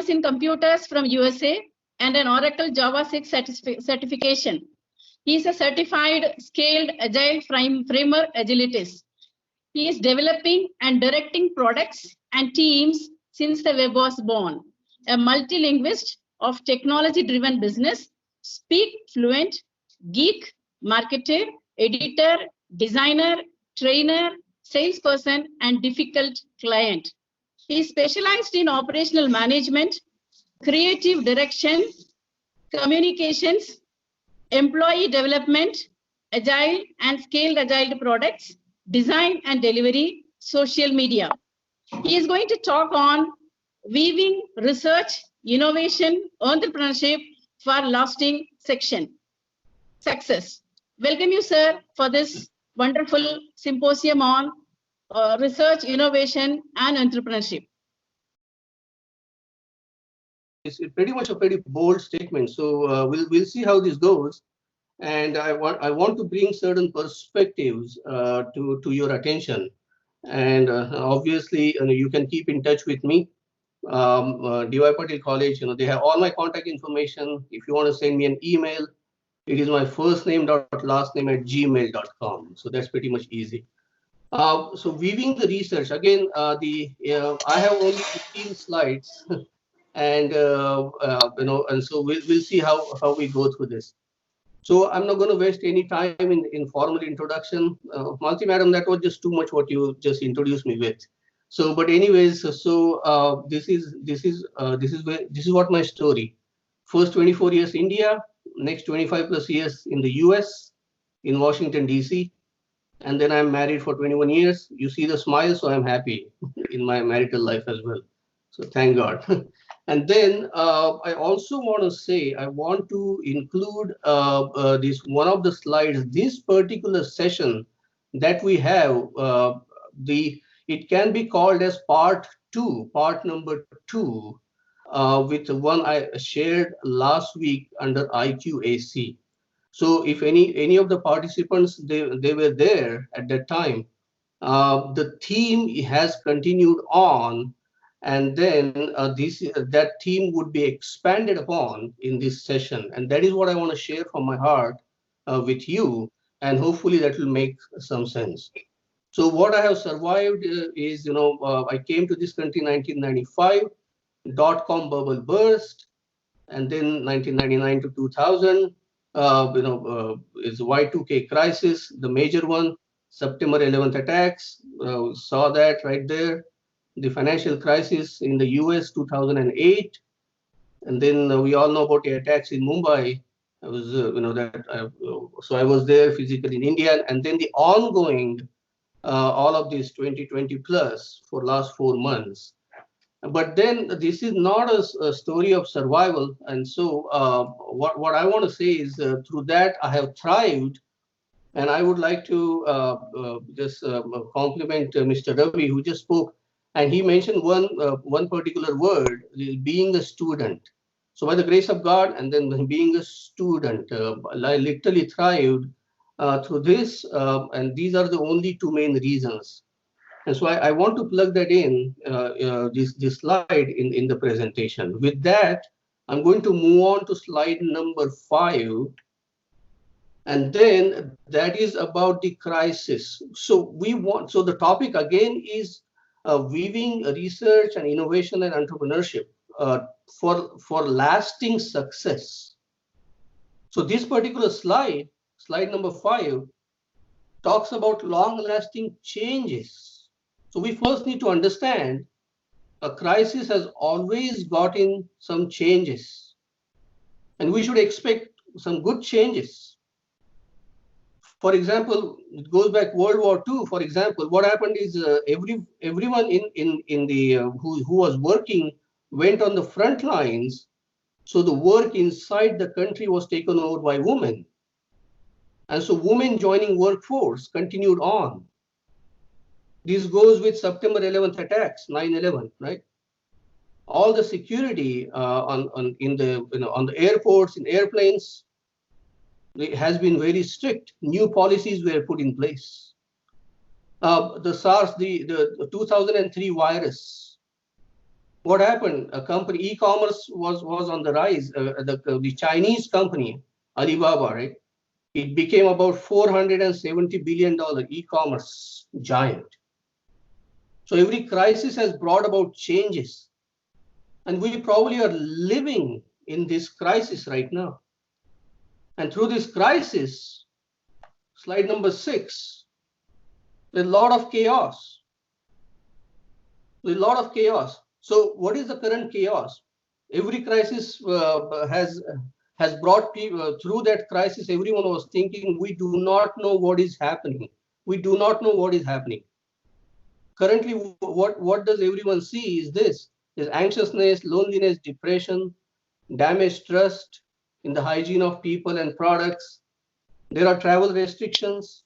MS in Computers from USA, and an Oracle Java 6 certification. He is a certified scaled agile framer agilitist. He is developing and directing products and teams since the web was born. A multilinguist of technology-driven business, speak fluent, geek, marketer, editor, designer, trainer, salesperson, and difficult client. He is specialized in operational management, creative direction, communications, employee development, agile and scaled agile products, design and delivery, social media. He is going to talk on weaving research, innovation, entrepreneurship for lasting success. Welcome you, sir, for this wonderful symposium on research, innovation, and entrepreneurship. It's pretty much a pretty bold statement. So we'll see how this goes. And I want to bring certain perspectives to your attention. And obviously, you can keep in touch with me. DY Patil College, they have all my contact information. If you want to send me an email, it is my first name dot last name at gmail.com. So that's pretty much easy. So weaving the research again, I have only 15 slides, and and so we'll see how we go through this. So I'm not going to waste any time in formal introduction. Malti madam, that was just too much what you just introduced me with. So, but anyways, so this is what my story. First 24 years India, next 25 plus years in the US, in Washington DC, and then I'm married for 21 years. You see the smile, so I'm happy in my marital life as well. So thank God. And then I also want to say, I want to include this one of the slides, this particular session that we have, it can be called as part number two, with one I shared last week under IQAC. So if any of the participants, they were there at that time, the theme has continued on, and then that theme would be expanded upon in this session. And that is what I want to share from my heart with you, and hopefully that will make some sense. So what I have survived is, I came to this country in 1995, dot-com bubble burst, and then 1999 to 2000, is Y2K crisis, the major one, September 11th attacks, saw that right there. The financial crisis in the US, 2008, and then we all know about the attacks in Mumbai. I was, so I was there physically in India, and then the ongoing, all of this 2020 plus for last 4 months. But then this is not a story of survival, and so what I want to say is through that I have thrived, and I would like to just compliment Mr. Ravi, who just spoke. And he mentioned one particular word, being a student. So by the grace of God, and then being a student, I literally thrived through this, and these are the only two main reasons. And so I want to plug that in, this slide in the presentation. With that, I'm going to move on to slide number 5. And then that is about the crisis. So the topic again is weaving research and innovation and entrepreneurship for lasting success. So this particular slide number 5, talks about long-lasting changes. So we first need to understand a crisis has always gotten some changes, and we should expect some good changes. For example, it goes back World War II. For example, what happened is everyone in the who was working went on the front lines. So the work inside the country was taken over by women, and so women joining workforce continued on. This goes with September 11th attacks, 9/11, right? All the security on the airports, in airplanes, it has been very strict. New policies were put in place. The SARS, the 2003 virus, what happened? A company, e-commerce was on the rise. The Chinese company, Alibaba, right? It became about $470 billion e-commerce giant. So every crisis has brought about changes. And we probably are living in this crisis right now. And through this crisis, slide number 6, there's a lot of chaos. There's a lot of chaos. So what is the current chaos? Every crisis has brought people through that crisis. Everyone was thinking, we do not know what is happening. We do not know what is happening. Currently, what does everyone see is this. There's anxiousness, loneliness, depression, damaged trust in the hygiene of people and products. There are travel restrictions,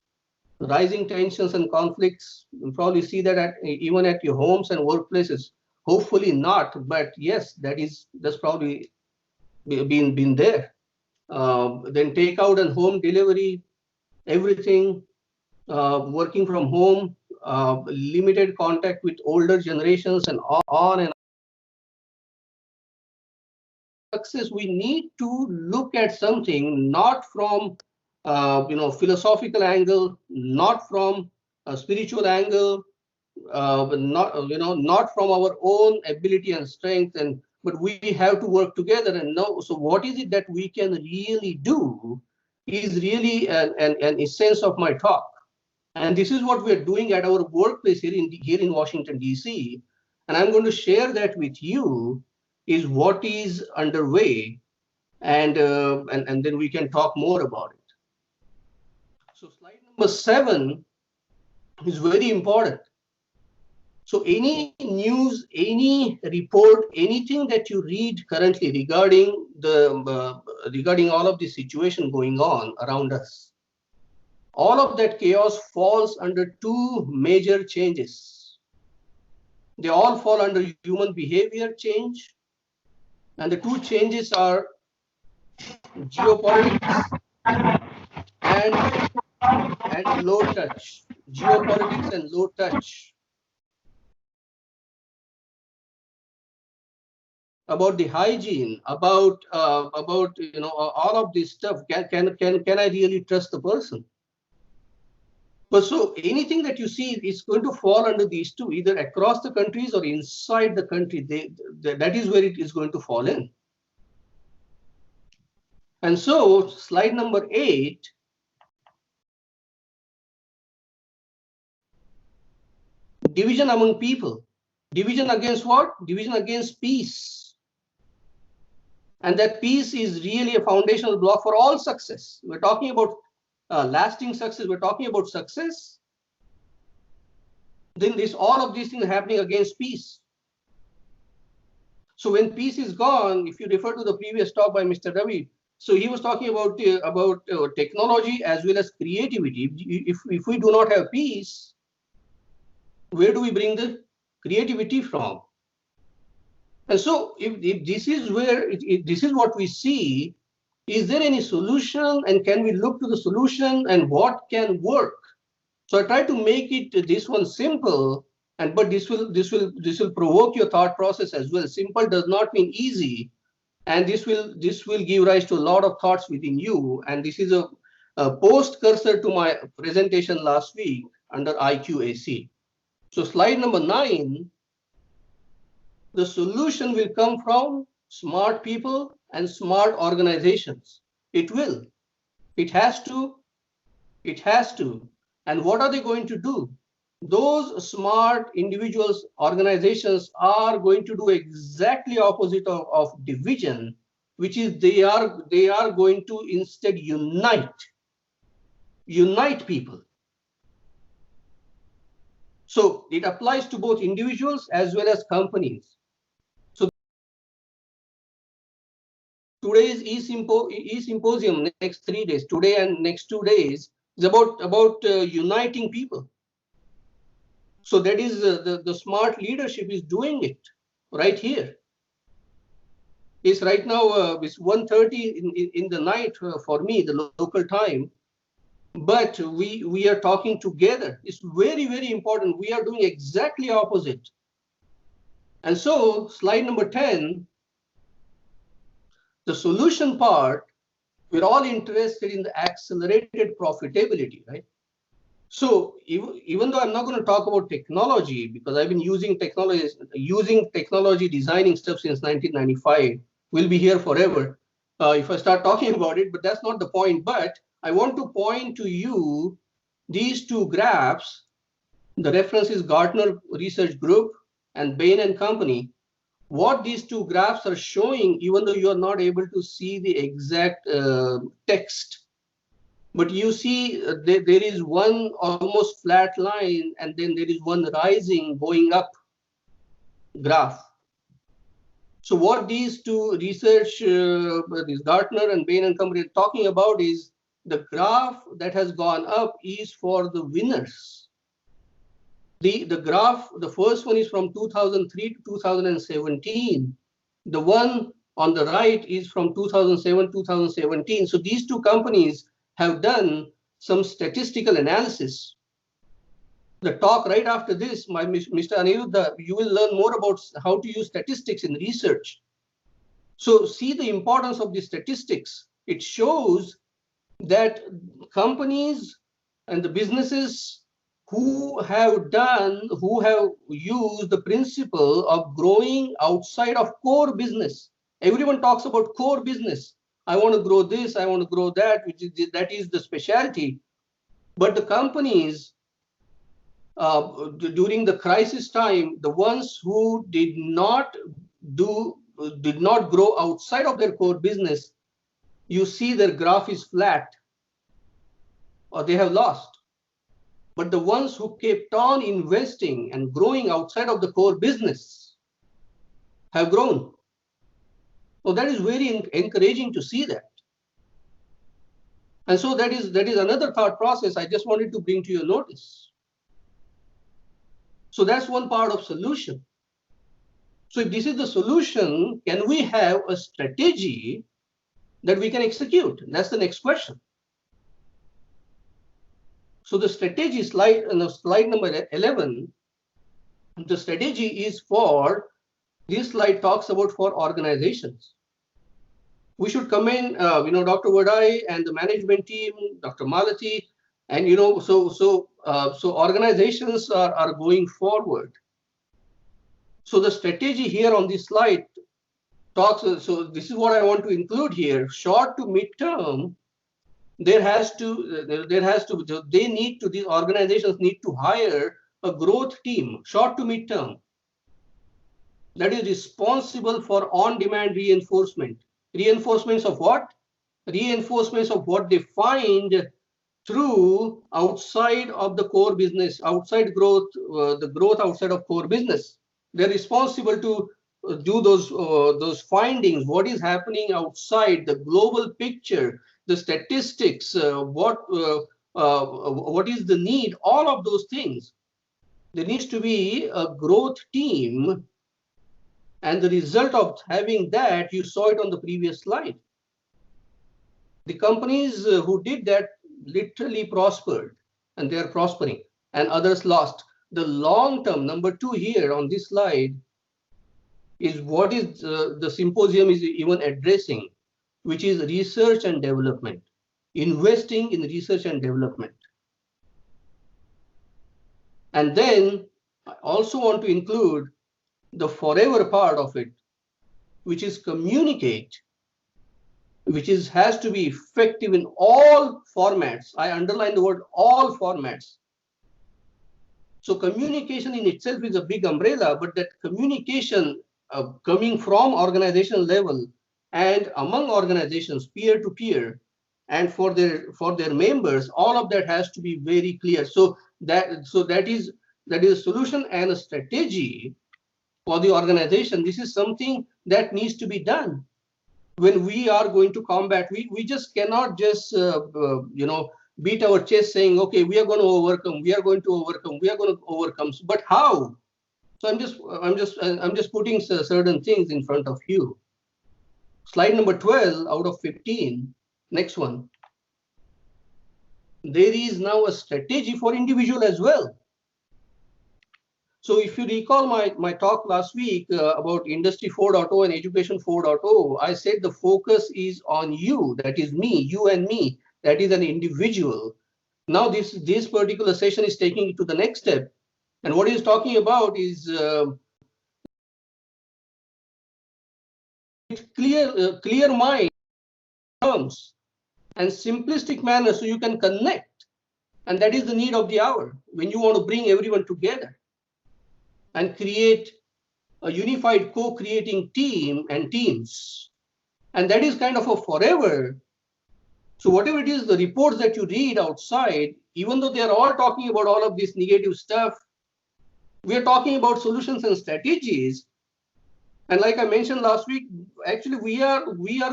rising tensions and conflicts. You probably see that even at your homes and workplaces. Hopefully not, but yes, that's probably been there. Then takeout and home delivery, everything, working from home, limited contact with older generations, and on and success. We need to look at something not from philosophical angle, not from a spiritual angle, but not from our own ability and strength, but we have to work together and know. So what is it that we can really do is really an essence of my talk. And this is what we're doing at our workplace here in Washington, D.C. And I'm going to share that with you, is what is underway, and then we can talk more about it. So slide number 7 is very important. So any news, any report, anything that you read currently regarding all of the situation going on around us, all of that chaos falls under 2 major changes. They all fall under human behavior change, and the 2 changes are geopolitics and low touch. Geopolitics and low touch. About the hygiene, about all of this stuff. Can I really trust the person? But so anything that you see is going to fall under these 2, either across the countries or inside the country. That is where it is going to fall in. And so slide number 8. Division among people. Division against what? Division against peace. And that peace is really a foundational block for all success. We're talking about lasting success. We're talking about success. Then all of these things are happening against peace. So when peace is gone, if you refer to the previous talk by Mr. Ravi, so he was talking about technology as well as creativity. If we do not have peace, where do we bring the creativity from? And so if this is where this is what we see, is there any solution, and can we look to the solution, and what can work? So I try to make it this one simple, but this will provoke your thought process as well. Simple does not mean easy, and this will give rise to a lot of thoughts within you. And this is a post cursor to my presentation last week under IQAC. So slide number 9. The solution will come from smart people and smart organizations. It will. It has to. It has to. And what are they going to do? Those smart individuals, organizations are going to do exactly opposite of division, which is they are going to instead unite people. So it applies to both individuals as well as companies. Today's e-symposium, next 3 days, today and next 2 days, is about uniting people. So that is the smart leadership is doing it right here. It's right now it's 1:30 in the night for me, the local time. But we are talking together. It's very, very important. We are doing exactly opposite. And so slide number 10, the solution part, we're all interested in the accelerated profitability, right? So even though I'm not going to talk about technology, because I've been using technology designing stuff since 1995, we'll be here forever if I start talking about it, but that's not the point. But I want to point to you these two graphs. The reference is Gartner Research Group and Bain and Company. What these two graphs are showing, even though you are not able to see the exact text, but you see there is one almost flat line and then there is one rising going up graph. So what these two research, this Gartner and Bain and Company are talking about is the graph that has gone up is for the winners. The graph, the first one is from 2003 to 2017. The one on the right is from 2007, 2017. So these two companies have done some statistical analysis. The talk right after this, Mr. Aniruddha, you will learn more about how to use statistics in research. So see the importance of the statistics. It shows that companies and the businesses who have used the principle of growing outside of core business. Everyone talks about core business. I want to grow this, I want to grow that, that is the specialty. But the companies during the crisis time, the ones who did not grow outside of their core business, you see their graph is flat or they have lost. But the ones who kept on investing and growing outside of the core business have grown. So that is very encouraging to see that. And so that is another thought process I just wanted to bring to your notice. So that's one part of solution. So if this is the solution, can we have a strategy that we can execute? That's the next question. So the strategy slide, slide number 11, the strategy is for, this slide talks about for organizations. We should come in, Dr. Wadai and the management team, Dr. Malati, and so organizations are going forward. So the strategy here on this slide talks, so this is what I want to include here, short to mid-term. These organizations need to hire a growth team, short to mid-term, that is responsible for on-demand reinforcement. Reinforcements of what? Reinforcements of what they find through outside of the core business, outside growth, the growth outside of core business. They're responsible to do those findings, what is happening outside, the global picture, the statistics, what is the need, all of those things. There needs to be a growth team, and the result of having that, you saw it on the previous slide. The companies who did that literally prospered, and they are prospering, and others lost. The long term, number 2 here on this slide, is what is the symposium is even addressing, which is research and development, investing in research and development. And then I also want to include the forever part of it, which is communicate, which has to be effective in all formats. I underline the word all formats. So communication in itself is a big umbrella, but that communication coming from organizational level and among organizations, peer to peer, and for their members, all of that has to be very clear. So that is a solution and a strategy for the organization. This is something that needs to be done when we are going to combat. We just cannot just beat our chest saying, okay, we are going to overcome, we are going to overcome, we are going to overcome. But how? So I'm just putting certain things in front of you. Slide number 12 out of 15. Next one. There is now a strategy for individual as well. So if you recall my talk last week about Industry 4.0 and Education 4.0, I said the focus is on you, that is me, you and me, that is an individual. Now this particular session is taking it to the next step. And what he's talking about is clear mind terms and simplistic manner so you can connect. And that is the need of the hour when you want to bring everyone together and create a unified co-creating team and teams. And that is kind of a forever. So whatever it is, the reports that you read outside, even though they are all talking about all of this negative stuff, we are talking about solutions and strategies. And like I mentioned last week, actually we are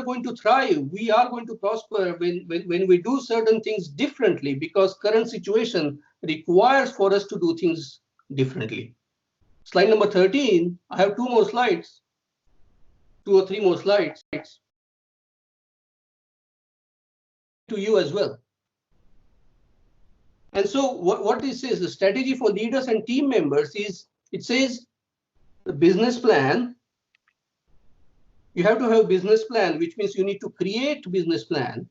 going to thrive, we are going to prosper when we do certain things differently, because current situation requires for us to do things differently. Slide number 13, I have 2 more slides, 2 or 3 more slides to you as well. And so what this is, the strategy for leaders and team members is, it says the business plan. You have to have a business plan, which means you need to create business plan.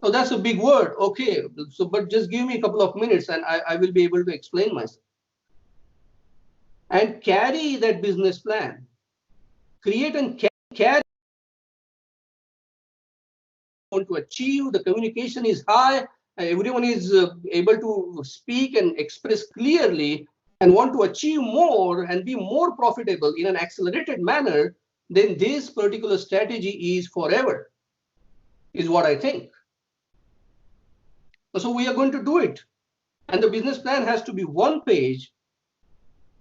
Oh, that's a big word. Okay, so but just give me a couple of minutes and I will be able to explain myself. And carry that business plan. Create and carry. Want to achieve, the communication is high, everyone is able to speak and express clearly and want to achieve more and be more profitable in an accelerated manner, then this particular strategy is forever, is what I think. So we are going to do it. And the business plan has to be 1 page.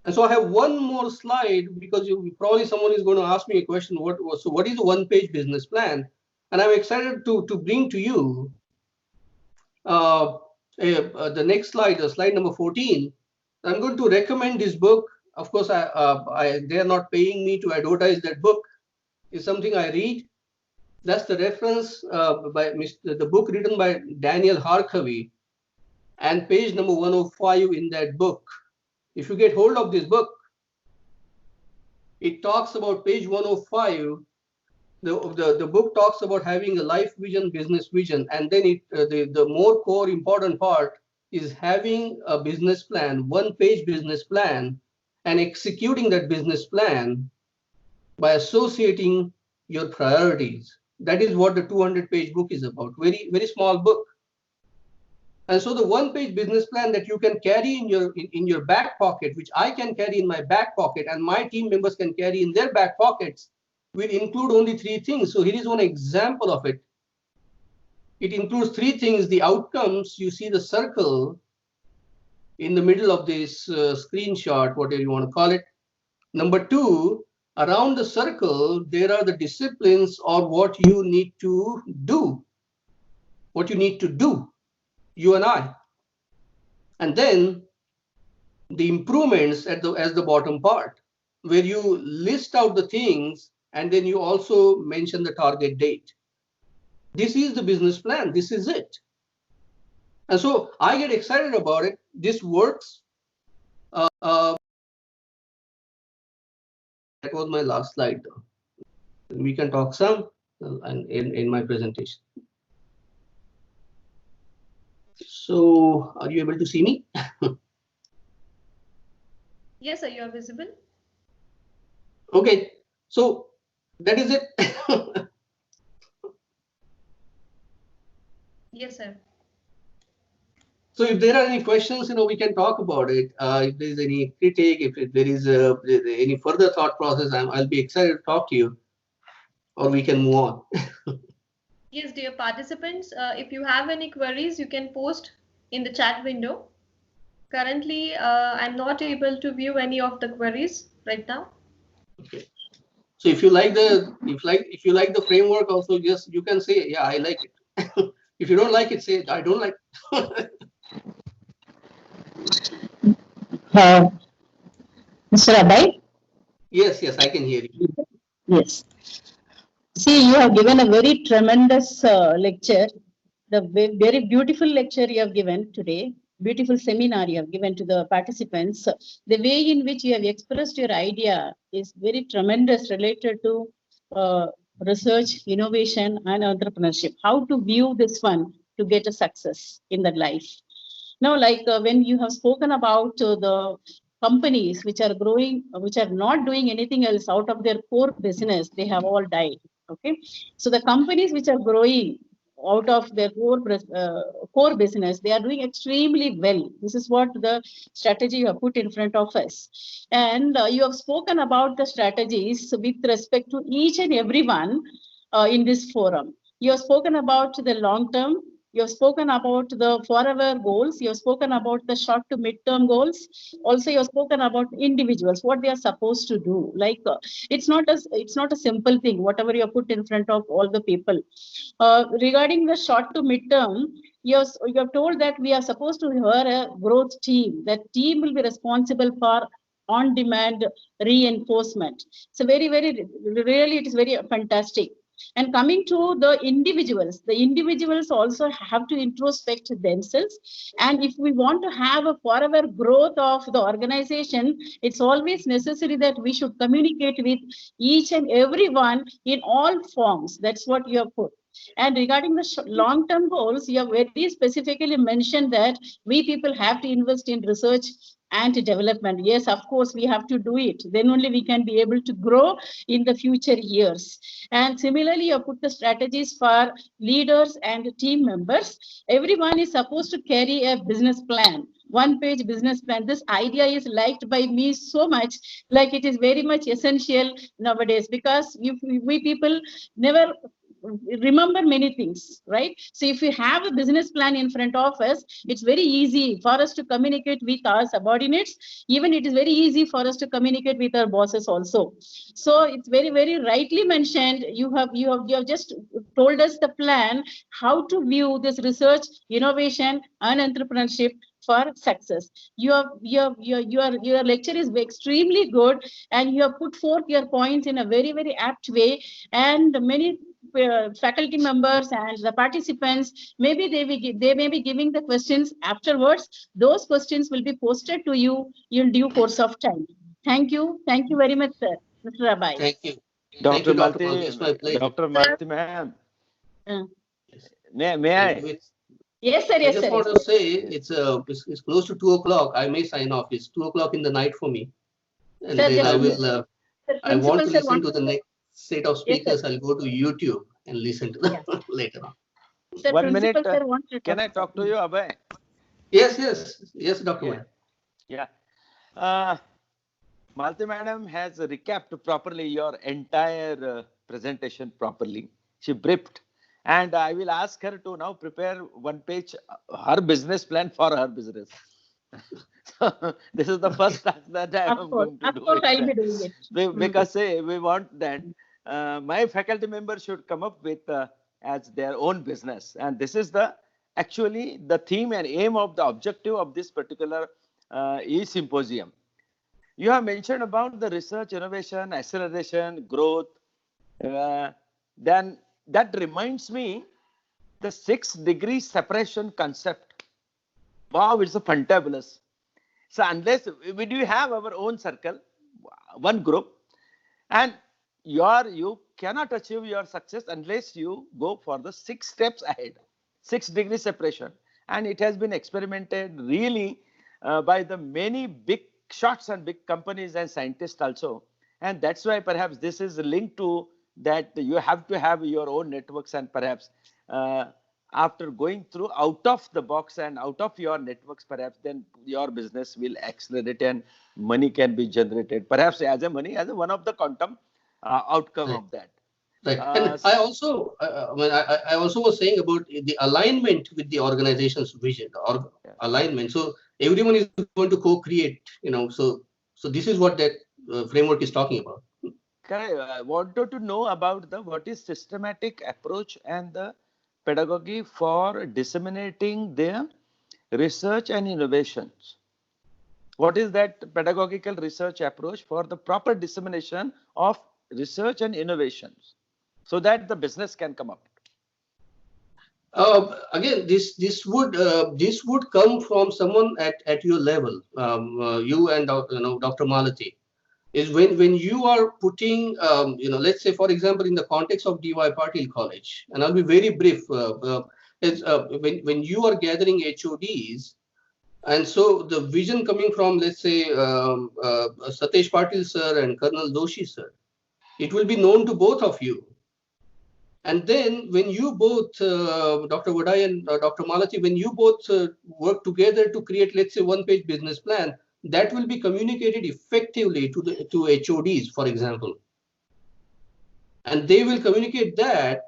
And so I have 1 more slide, because probably someone is going to ask me a question, what is a 1-page business plan? And I'm excited to bring to you the next slide, slide number 14. I'm going to recommend this book. Of course, they are not paying me to advertise that book. It's something I read. That's the reference by the book written by Daniel Harkavy, and page number 105 in that book. If you get hold of this book, it talks about page 105. The book talks about having a life vision, business vision, and then the more core important part is having a business plan, 1-page business plan, and executing that business plan by associating your priorities. That is what the 200-page book is about. Very, very small book. And so the 1-page business plan that you can carry in your back pocket, which I can carry in my back pocket and my team members can carry in their back pockets, will include only 3 things. So here is one example of it. It includes 3 things. The outcomes, you see the circle in the middle of this screenshot, whatever you want to call it. Number 2, around the circle, there are the disciplines or what you need to do. What you need to do, you and I. And then the improvements as the bottom part, where you list out the things and then you also mention the target date. This is the business plan. This is it. And so I get excited about it. This works. That was my last slide, though. We can talk some in my presentation. So are you able to see me? Yes, sir, you are visible. Okay, so that is it. Yes, sir. So if there are any questions, we can talk about it. If there is any critique, if there is any further thought process, I'll be excited to talk to you, or we can move on. Yes, dear participants, if you have any queries, you can post in the chat window. Currently, I'm not able to view any of the queries right now. Okay. So if you like the framework, also just you can say, yeah, I like it. If you don't like it, say I don't like it. Mr. Abhay? Yes, I can hear you. Yes. See, you have given a very tremendous lecture. The very beautiful lecture you have given today. beautiful seminar you have given to the participants. The way in which you have expressed your idea is very tremendous related to research, innovation, and entrepreneurship. How to view this one to get a success in that life. Now, like when you have spoken about the companies which are growing, which are not doing anything else out of their core business, they have all died. Okay, so the companies which are growing out of their core business, they are doing extremely well. This is what the strategy you have put in front of us, and you have spoken about the strategies with respect to each and everyone in this forum. You have spoken about the long term. You have spoken about the forever goals. You have spoken about the short to mid-term goals. Also, you have spoken about individuals, what they are supposed to do. Like it's not a simple thing. Whatever you have put in front of all the people. Regarding the short to mid-term, you have told that we are supposed to have a growth team. That team will be responsible for on-demand reinforcement. So really, it is very fantastic. And coming to the individuals also have to introspect themselves. And if we want to have a forever growth of the organization, it's always necessary that we should communicate with each and everyone in all forms. That's what you have put. And regarding the long-term goals, you have very specifically mentioned that we people have to invest in research and development. Yes, of course, we have to do it. Then only we can be able to grow in the future years. And similarly, you put the strategies for leaders and team members. Everyone is supposed to carry a business plan, one-page business plan. This idea is liked by me so much, like it is very much essential nowadays, because we people never remember many things, right? So if we have a business plan in front of us, it's very easy for us to communicate with our subordinates. Even it is very easy for us to communicate with our bosses also. So it's very rightly mentioned. You have just told us the plan, how to view this research, innovation, and entrepreneurship for success. Your lecture is extremely good, and you have put forth your points in a very apt way, and many faculty members and the participants, maybe they may be giving the questions afterwards. Those questions will be posted to you in due course of time. Thank you very much, sir. Mr. Rabai. Thank you. Thank Dr. you, Dr. Malti, Malti. It's my pleasure. Dr. Malti, ma'am. Uh, May I? yes, sir. I Yes, just sir. want to say it's close to 2 o'clock. I may sign off. It's 2 o'clock in the night for me, and Sir, then I just- will. Sir, I want to Principal, sir, listen to the next set of Yes, speakers. sir. I'll go to YouTube and listen to them later on. Sir, 1 Principal, minute. sir, wants to Can I talk to you, Abhay? Yes, Dr. Yeah. Malti. Yeah. Malti madam has recapped properly your entire presentation properly. She briefed, and I will ask her to now prepare one page her business plan for her business. So this is the first task that I am going to do. I'll be doing it. Because we want that my faculty members should come up with as their own business, and this is actually the theme and aim of the objective of this particular e-symposium. You have mentioned about the research, innovation, acceleration, growth. Then that reminds me the 6-degree separation concept. Wow, it's a fantabulous. So unless we do have our own circle, one group, and you cannot achieve your success unless you go for the 6 steps ahead, 6-degree separation. And it has been experimented really by the many big shots and big companies and scientists also. And that's why perhaps this is linked to that you have to have your own networks, and perhaps after going through out of the box and out of your networks, perhaps then your business will accelerate and money can be generated. Perhaps as one of the quantum outcome of that. Right. And I also, I also was saying about the alignment with the organization's vision, or alignment. So everyone is going to co-create, so this is what that framework is talking about. I wanted to know about what is systematic approach and the pedagogy for disseminating their research and innovations. What is that pedagogical research approach for the proper dissemination of research and innovations so that the business can come up? again, this would come from someone at your level, you and Dr. Malati. Is when you are putting, let's say, for example, in the context of DY Patil College, and I'll be very brief, when you are gathering HODs, and so the vision coming from, let's say, Satesh Patil sir and Colonel Doshi sir, it will be known to both of you. And then when you both, Dr. Vadai and Dr. Malati, when you both work together to create, let's say, one-page business plan, that will be communicated effectively to HODs, for example. And they will communicate that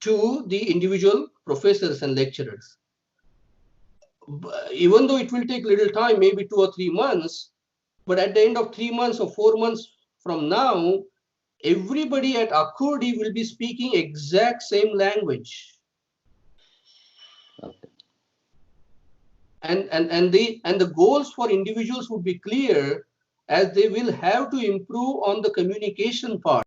to the individual professors and lecturers. Even though it will take little time, maybe 2 or 3 months, but at the end of 3 months or 4 months from now, everybody at Akodi will be speaking exact same language. Okay. And the goals for individuals would be clear, as they will have to improve on the communication part.